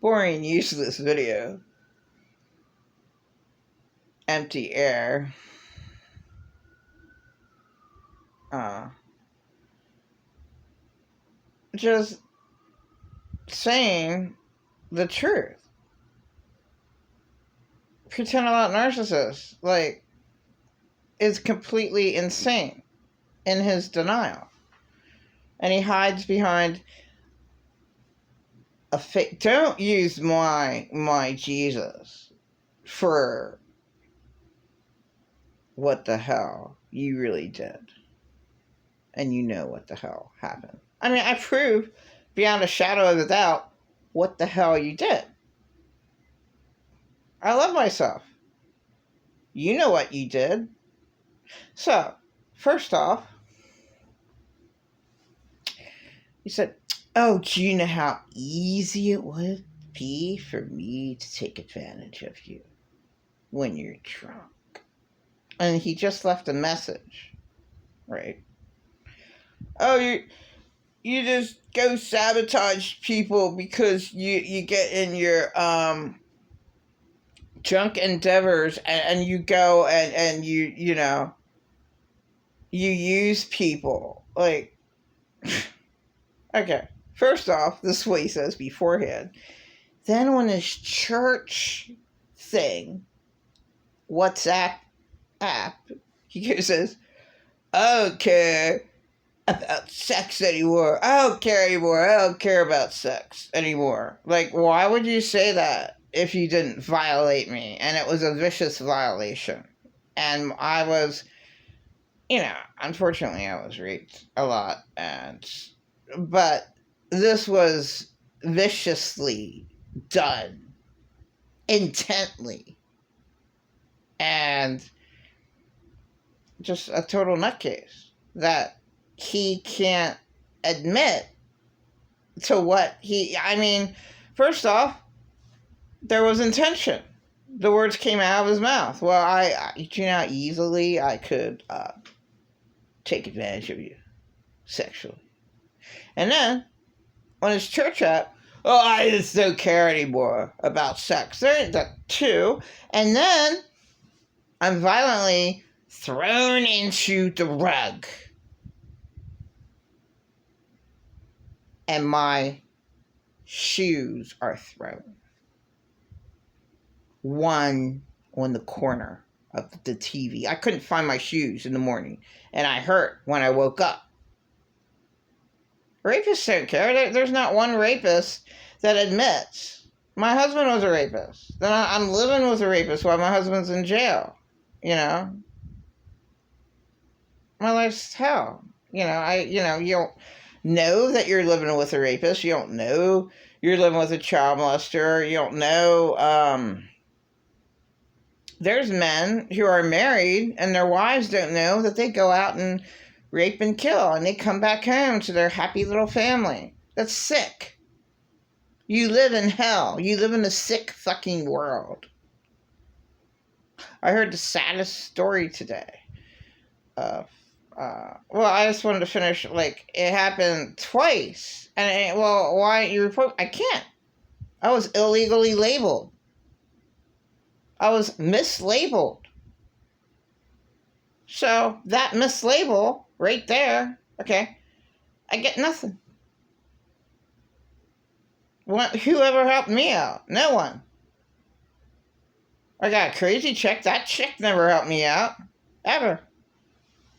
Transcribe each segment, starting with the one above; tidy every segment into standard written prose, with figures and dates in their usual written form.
boring, useless video. Empty air. Just saying the truth. Pretend about narcissists, like, is completely insane in his denial. And he hides behind a fake. Don't use my Jesus for what the hell you really did. And you know what the hell happened. I mean, I prove beyond a shadow of a doubt what the hell you did. I love myself. You know what you did. So, first off, he said, oh, do you know how easy it would be for me to take advantage of you when you're drunk? And he just left a message, right? Oh, you just go sabotage people because you get in your drunk endeavors and you go and you use people. Like, okay, first off, this is what he says beforehand. Then when his church thing, WhatsApp app, he says, I don't care about sex anymore. I don't care anymore. I don't care about sex anymore. Like, why would you say that if you didn't violate me? And it was a vicious violation. And I was, unfortunately I was raped a lot. But this was viciously done. Intently. And just a total nutcase that he can't admit to what first off, there was intention. The words came out of his mouth. Well, easily I could take advantage of you sexually. And then, on his church app, I just don't care anymore about sex. There ain't that too. And then, I'm violently thrown into the rug. And my shoes are thrown. One on the corner of the TV. I couldn't find my shoes in the morning. And I hurt when I woke up. Rapists don't care. There's not one rapist that admits, my husband was a rapist. Then I'm living with a rapist while my husband's in jail. My life's hell. You don't know that you're living with a rapist. You don't know you're living with a child molester. You don't know. There's men who are married and their wives don't know that they go out and rape and kill and they come back home to their happy little family. That's sick. You live in hell. You live in a sick fucking world. I heard the saddest story today. I just wanted to finish, it happened twice. And, why you report? I can't. I was illegally labeled. I was mislabeled. So, that mislabel right there, okay, I get nothing. Whoever helped me out? No one. I got a crazy chick. That chick never helped me out. Ever.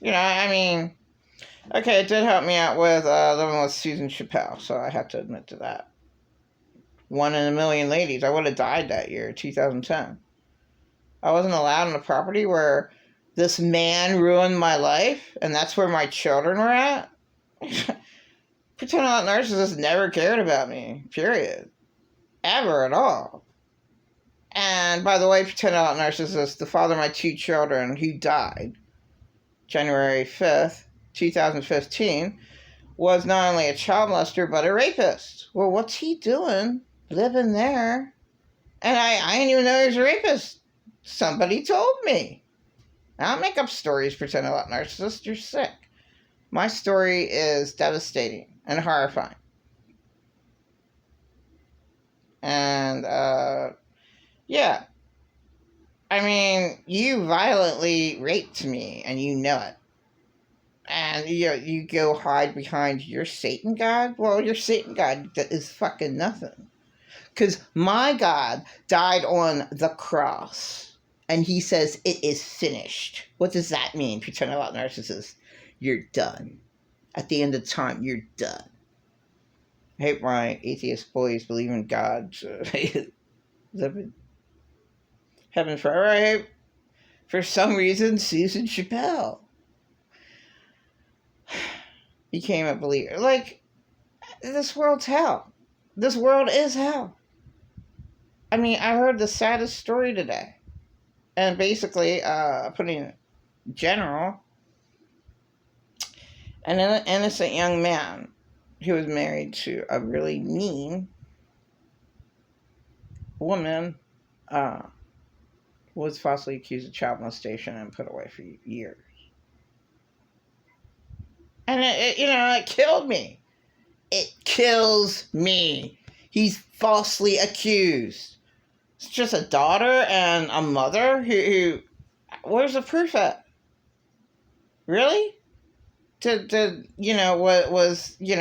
Okay, it did help me out with living with Susan Chappelle, so I have to admit to that. 1 in a million ladies. I would have died that year, 2010. I wasn't allowed on a property where this man ruined my life, and that's where my children were at. Pretend About Narcissists never cared about me, period. Ever at all. And by the way, Pretend About Narcissists, the father of my 2 children who died January 5th, 2015, was not only a child molester, but a rapist. Well, what's he doing living there? And I didn't even know he was a rapist. Somebody told me. I don't make up stories, Pretend About Narcissists. You're sick. My story is devastating and horrifying. And And, yeah. I mean, you violently raped me, and you know it. And you go hide behind your Satan God? Well, your Satan God is fucking nothing. Because my God died on the cross. And he says, it is finished. What does that mean, pretend about narcissists? You're done. At the end of time, you're done. I hope my atheist boys believe in God. Live in heaven forever. I hope, for some reason, Susan Chappelle became a believer. Like, this world's hell. This world is hell. I mean, I heard the saddest story today. And basically, putting it general, an innocent young man who was married to a really mean woman was falsely accused of child molestation and put away for years. And it killed me. It kills me. He's falsely accused. It's just a daughter and a mother who where's the proof at? Really? What was, you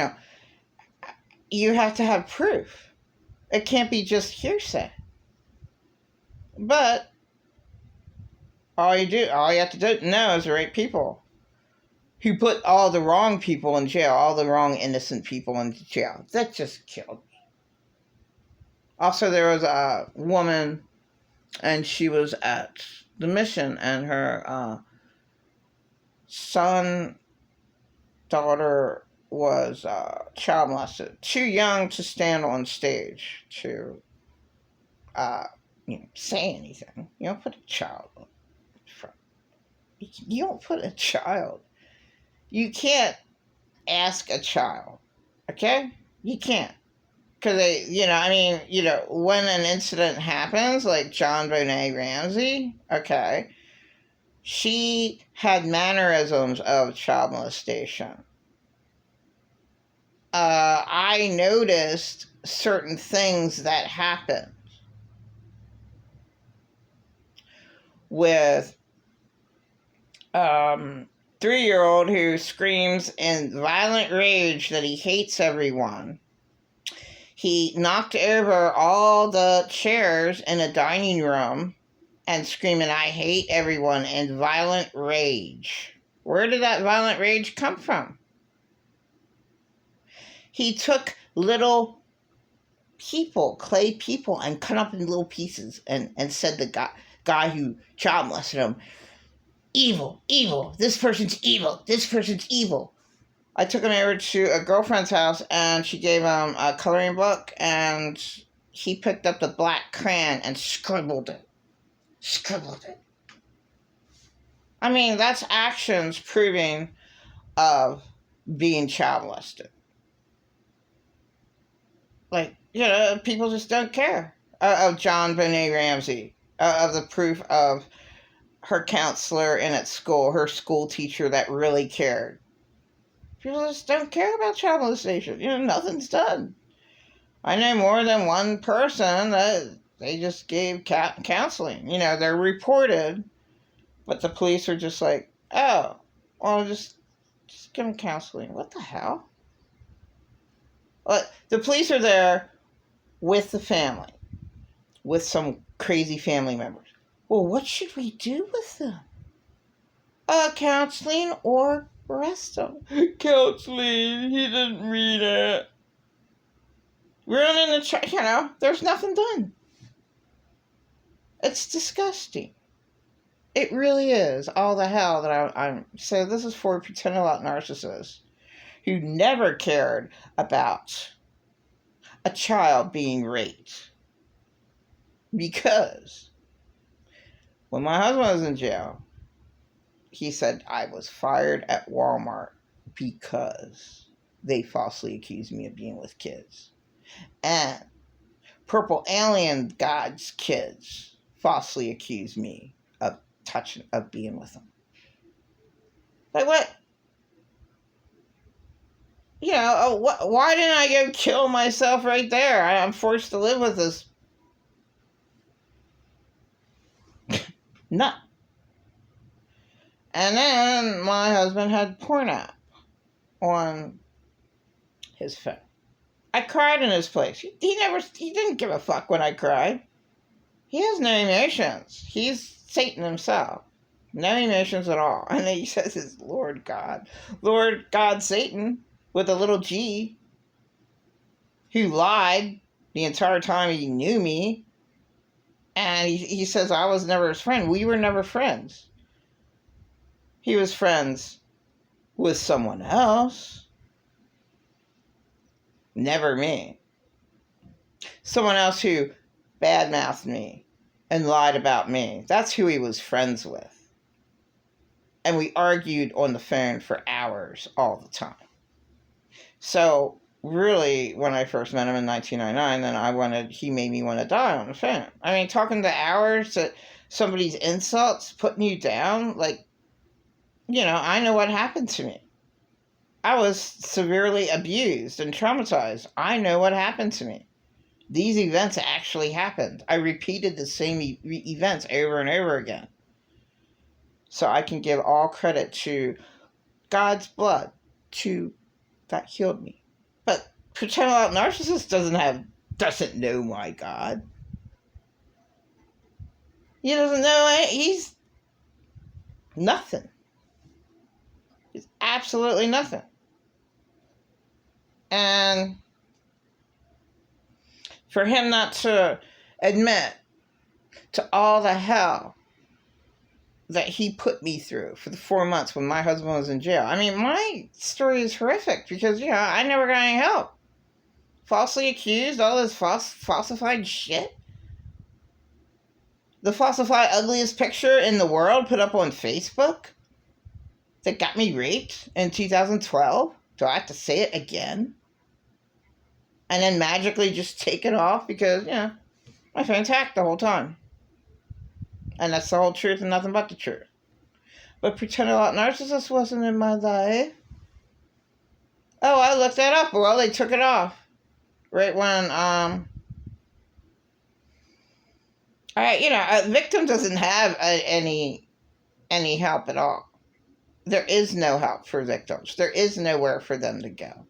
have to have proof. It can't be just hearsay. But all you have to do know is the right people. Who put all the wrong people in jail, all the wrong innocent people in jail. That just killed me. Also, there was a woman, and she was at the mission, and her daughter was child molested. Too young to stand on stage to say anything. You don't put a child in front. You don't put a child. You can't ask a child, okay? You can't. Because when an incident happens, like JonBenét Ramsey, okay, she had mannerisms of child molestation. I noticed certain things that happened with 3-year-old who screams in violent rage that he hates everyone. He knocked over all the chairs in a dining room and screaming, I hate everyone, in violent rage. Where did that violent rage come from? He took little people, clay people, and cut up in little pieces and said the guy who child molested him, evil, this person's evil, I took him over to a girlfriend's house, and she gave him a coloring book, and he picked up the black crayon and scribbled it. I mean, that's actions proving of being child molested. Like, people just don't care of JonBenét Ramsey, of the proof of her counselor in at school, her school teacher that really cared. People just don't care about child molestation. Nothing's done. I know more than one person that they just gave counseling. They're reported, but the police are just like, oh, well, just give them counseling. What the hell? But the police are there with the family, with some crazy family members. Well, what should we do with them? Counseling or arrest him. Counseling. He didn't read it. Ruining the there's nothing done. It's disgusting. It really is. All the hell that I'm so this is for pretending about narcissists who never cared about a child being raped. Because when my husband was in jail, he said I was fired at Walmart because they falsely accused me of being with kids. And Purple Alien God's kids falsely accused me of being with them. Like what? Why didn't I go kill myself right there? I'm forced to live with this None. And then my husband had porn app on his phone. I cried in his place. He didn't give a fuck when I cried. He has no emotions. He's Satan himself. No emotions at all. And then he says it's Lord God. Lord God Satan with a little G, who lied the entire time he knew me. And he says I was never his friend. We were never friends. He was friends with someone else. Never me. Someone else who badmouthed me and lied about me. That's who he was friends with. And we argued on the phone for hours all the time. So really, when I first met him in 1999, then he made me want to die on the phone. I mean, talking to hours to somebody's insults, putting you down, like, I know what happened to me. I was severely abused and traumatized. I know what happened to me. These events actually happened. I repeated the same events over and over again. So I can give all credit to God's blood that healed me. But pretend out narcissist doesn't know my God. He doesn't know it. He's nothing. He's absolutely nothing. And for him not to admit to all the hell that he put me through for the 4 months when my husband was in jail. I mean, my story is horrific because, I never got any help. Falsely accused, all this falsified shit. The falsified ugliest picture in the world put up on Facebook that got me raped in 2012. Do I have to say it again? And then magically just take it off because, my phone's hacked the whole time. And that's the whole truth and nothing but the truth. But pretend a lot narcissist wasn't in my life. Oh, I looked that up. Well, they took it off. Right when, a victim doesn't have any help at all. There is no help for victims. There is nowhere for them to go.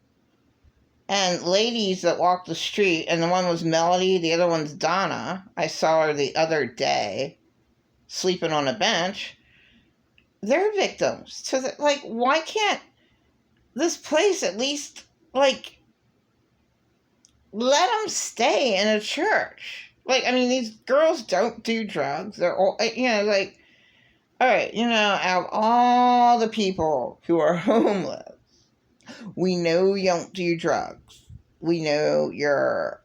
And ladies that walk the street, and the one was Melody, the other one's Donna. I saw her the other day sleeping on a bench. They're victims. So, why can't this place at least, let them stay in a church? These girls don't do drugs. They're all, all right, out of all the people who are homeless, we know you don't do drugs. We know you're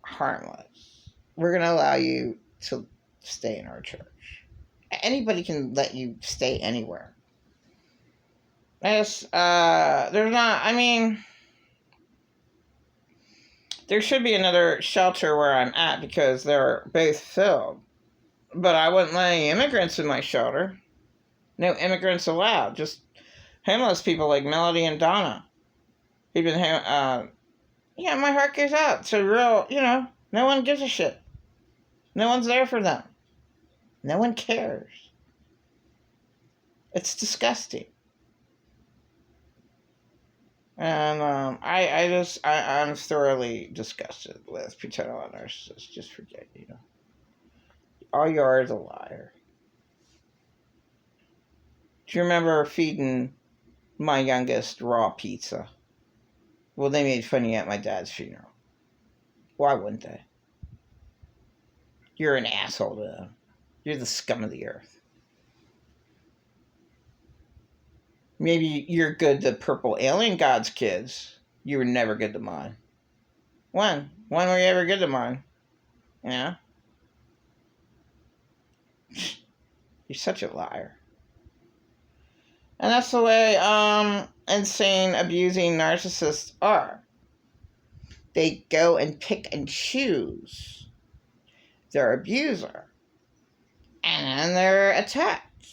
harmless. We're going to allow you to stay in our church. Anybody can let you stay anywhere. There's not, there should be another shelter where I'm at because they're both filled. But I wouldn't let any immigrants in my shelter. No immigrants allowed. Just homeless people like Melody and Donna. They've been, my heart goes out to real, no one gives a shit. No one's there for them. No one cares. It's disgusting. And I'm thoroughly disgusted with pretend I'm a narcissist. Just forget, All you are is a liar. Do you remember feeding my youngest raw pizza? Well, they made fun of you at my dad's funeral. Why wouldn't they? You're an asshole to them. You're the scum of the earth. Maybe you're good to purple alien god's kids. You were never good to mine. When? When were you ever good to mine? Yeah? You're such a liar. And that's the way insane, abusing narcissists are. They go and pick and choose their abuser. And they're attacked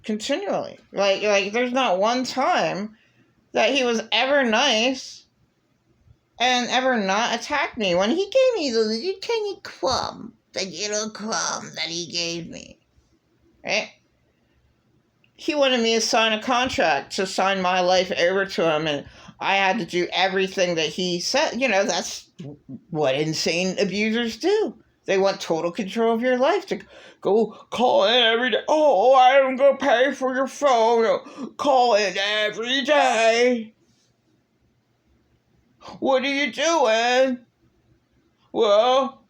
continually. Like there's not one time that he was ever nice and ever not attacked me. When he gave me the little tiny crumb, the little crumb that he gave me, right? He wanted me to sign a contract to sign my life over to him, and I had to do everything that he said. That's what insane abusers do. They want total control of your life, to go call in every day. Oh, I'm going to pay for your phone. Call in every day. What are you doing? Well,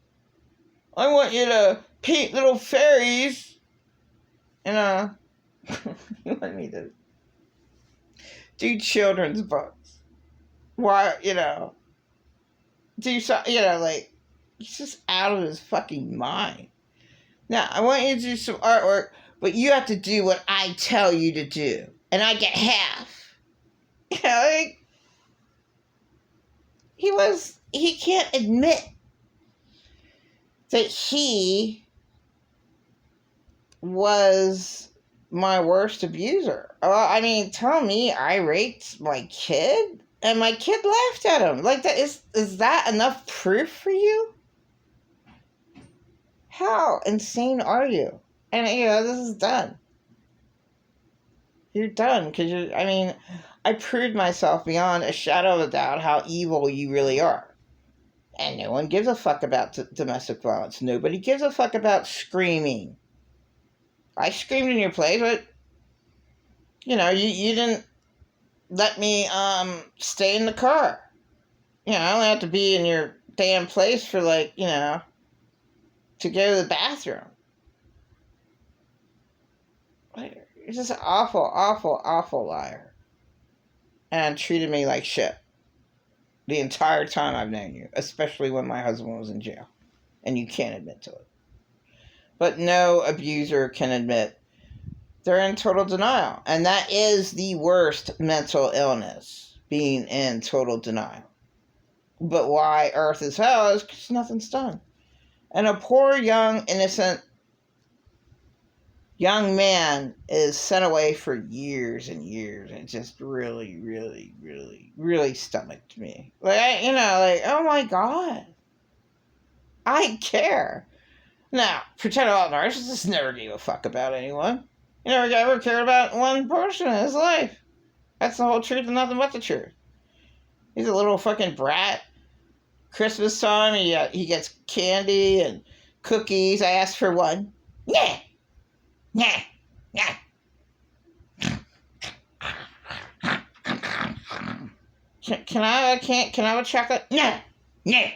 I want you to paint little fairies. And, you want me to do children's books. Why, do something, he's just out of his fucking mind. Now, I want you to do some artwork, but you have to do what I tell you to do. And I get half. He can't admit that he was my worst abuser. Tell me I raped my kid, and my kid laughed at him. Like, that is that enough proof for you? How insane are you? And, this is done. You're done, because I proved myself beyond a shadow of a doubt how evil you really are. And no one gives a fuck about domestic violence. Nobody gives a fuck about screaming. I screamed in your place, but, you didn't let me stay in the car. I only have to be in your damn place for, to go to the bathroom. You're just an awful, awful, awful liar. And treated me like shit the entire time I've known you, especially when my husband was in jail. And you can't admit to it. But no abuser can admit they're in total denial. And that is the worst mental illness, being in total denial. But why earth is hell is because nothing's done. And a poor, young, innocent young man is sent away for years and years. And it just really, really, really, really stomached me. Oh my God. I care. Now, pretend all narcissists never gave a fuck about anyone. He never ever cared about one person in his life. That's the whole truth and nothing but the truth. He's a little fucking brat. Christmas time, he gets candy and cookies. I asked for one. Yeah. Yeah. Yeah. Can I have a chocolate? Yeah. Yeah.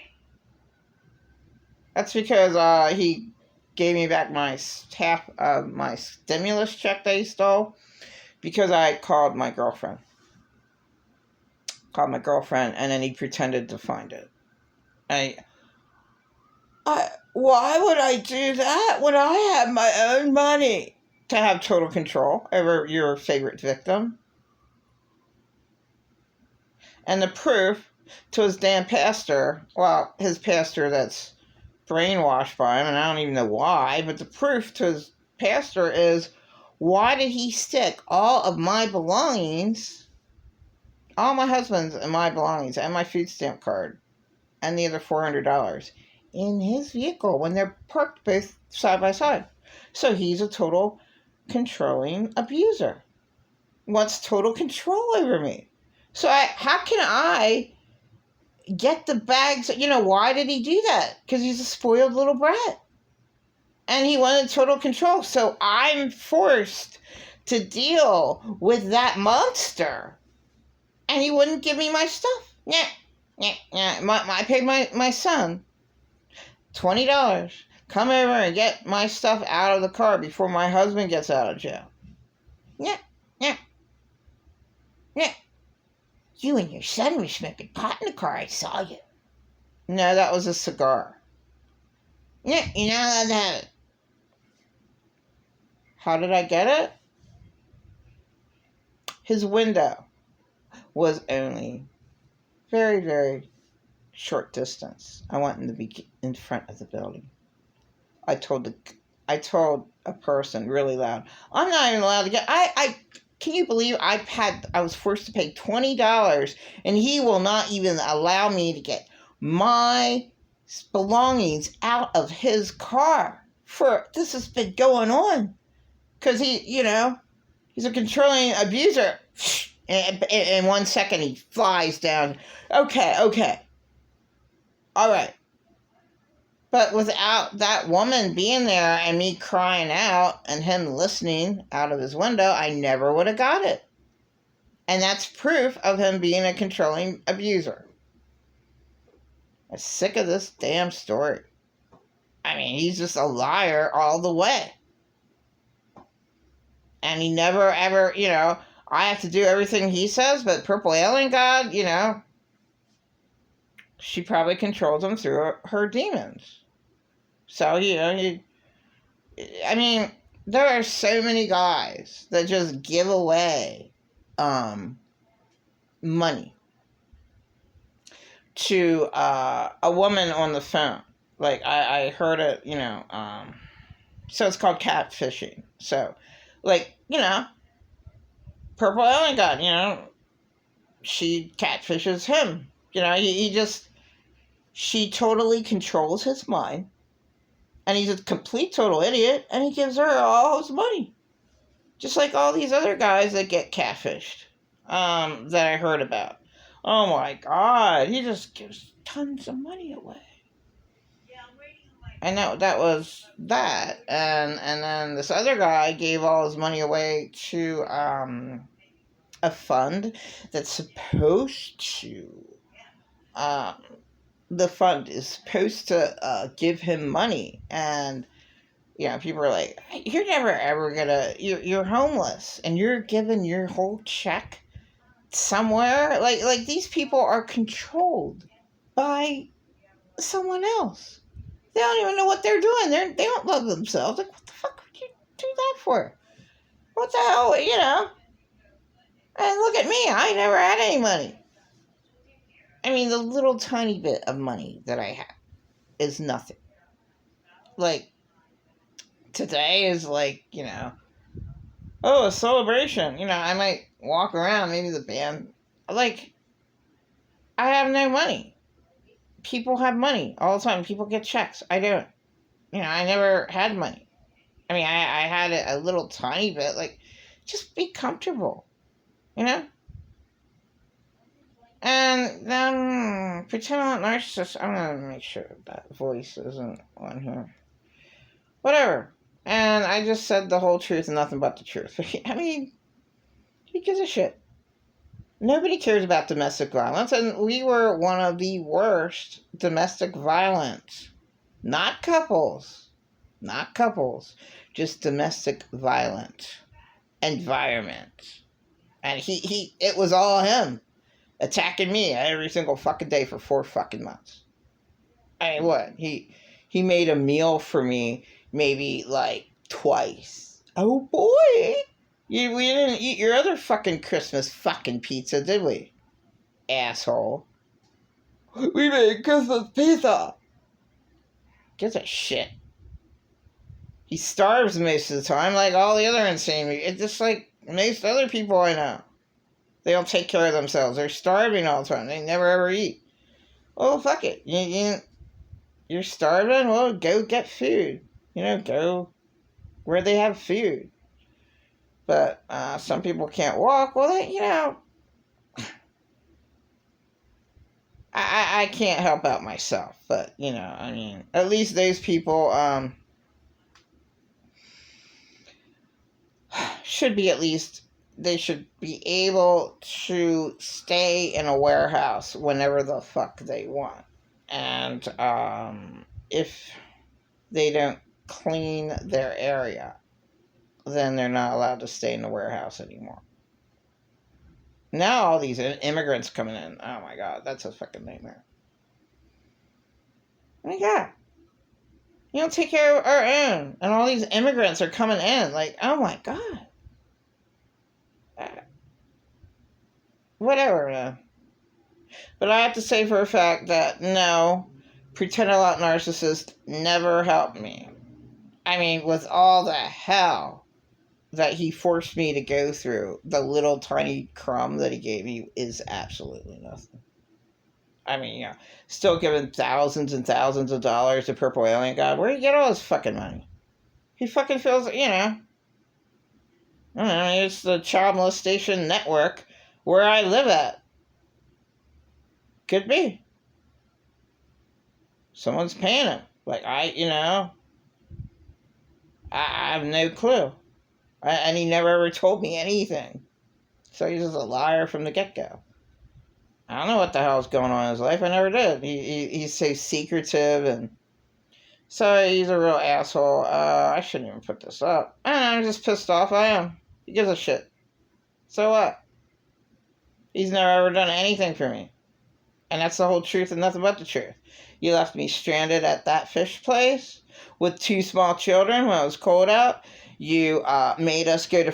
That's because he gave me back my my stimulus check that he stole, because I called my girlfriend. And then he pretended to find it. Why would I do that when I have my own money? To have total control over your favorite victim. And the proof to his damn pastor, well, his pastor that's brainwashed by him, and I don't even know why, but the proof to his pastor is, why did he stick all of my belongings, all my husband's and my belongings, and my food stamp card, and the other $400 in his vehicle when they're parked both side by side? So he's a total controlling abuser. Wants total control over me. So how can I get the bags? Why did he do that? Because he's a spoiled little brat. And he wanted total control. So I'm forced to deal with that monster. And he wouldn't give me my stuff. Yeah. I paid my son $20. Come over and get my stuff out of the car before my husband gets out of jail. Yeah. You and your son were smoking pot in the car. I saw you. No, that was a cigar. Yeah, you're not allowed to have it. How did I get it? His window was only very, very short distance. I wanted to be in front of the building. I told a person really loud, I'm not even allowed to get, can you believe I was forced to pay $20 and he will not even allow me to get my belongings out of his car? This has been going on Because he's a controlling abuser. And in 1 second, he flies down. Okay. All right. But without that woman being there and me crying out and him listening out of his window, I never would have got it. And that's proof of him being a controlling abuser. I'm sick of this damn story. I mean, he's just a liar all the way. And he never ever, I have to do everything he says, but Purple Alien God, she probably controls him through her demons. So, I mean, there are so many guys that just give away money to a woman on the phone. Like, I heard it, so it's called catfishing. So, like, Purple Alien God, she catfishes him. She totally controls his mind. And he's a complete total idiot, and he gives her all his money. Just like all these other guys that get catfished, that I heard about. Oh my God, he just gives tons of money away. And that was that. And then this other guy gave all his money away to a fund that's supposed to... the fund is supposed to give him money. And, people are like, you're never ever gonna... You're homeless, and you're giving your whole check somewhere? Like these people are controlled by someone else. They don't even know what they're doing. They don't love themselves. Like, what the fuck would you do that for? What the hell, And look at me. I never had any money. I mean, the little tiny bit of money that I have is nothing. Like, today is like, a celebration. I might walk around, maybe the band. Like, I have no money. People have money all the time. People get checks. I don't. I never had money. I mean, I had it a little tiny bit. Like, just be comfortable, And then, pretend I'm a narcissist. I'm going to make sure that voice isn't on here. Whatever. And I just said the whole truth and nothing but the truth. I mean, who gives a shit? Nobody cares about domestic violence, and we were one of the worst domestic violence. Not couples, just domestic violence environment. And it was all him attacking me every single fucking day for 4 fucking months. I mean, what? He made a meal for me maybe like twice. Oh boy! We didn't eat your other fucking Christmas fucking pizza, did we? Asshole. We made Christmas pizza. Gives a shit. He starves most of the time, like all the other insane people. It's just like most other people I know. They don't take care of themselves. They're starving all the time. They never ever eat. Well, fuck it. You're starving? Well, go get food. Go where they have food. But some people can't walk. Well, I can't help out myself. But, I mean, at least those people should be they should be able to stay in a warehouse whenever the fuck they want. And if they don't clean their area, then they're not allowed to stay in the warehouse anymore. Now all these immigrants coming in. Oh my God, that's a fucking nightmare. Oh my God. You don't take care of our own. And all these immigrants are coming in. Like, oh my God. Whatever, man. But I have to say for a fact that no, Pretend a Lot Narcissist never helped me. I mean, with all the hell that he forced me to go through, the little tiny crumb that he gave me is absolutely nothing. I mean, still giving thousands and thousands of dollars to Purple Alien God. Where do you get all this fucking money? He fucking feels, I don't know, it's the child molestation network where I live at. Could be. Someone's paying him. Like, I have no clue. And he never ever told me anything. So he's just a liar from the get-go. I don't know what the hell's going on in his life. I never did. He's so secretive, and so he's a real asshole. I shouldn't even put this up. I don't know, I'm just pissed off. I am. He gives a shit. So what? He's never ever done anything for me. And that's the whole truth and nothing but the truth. You left me stranded at that fish place with 2 small children when it was cold out. You made us go to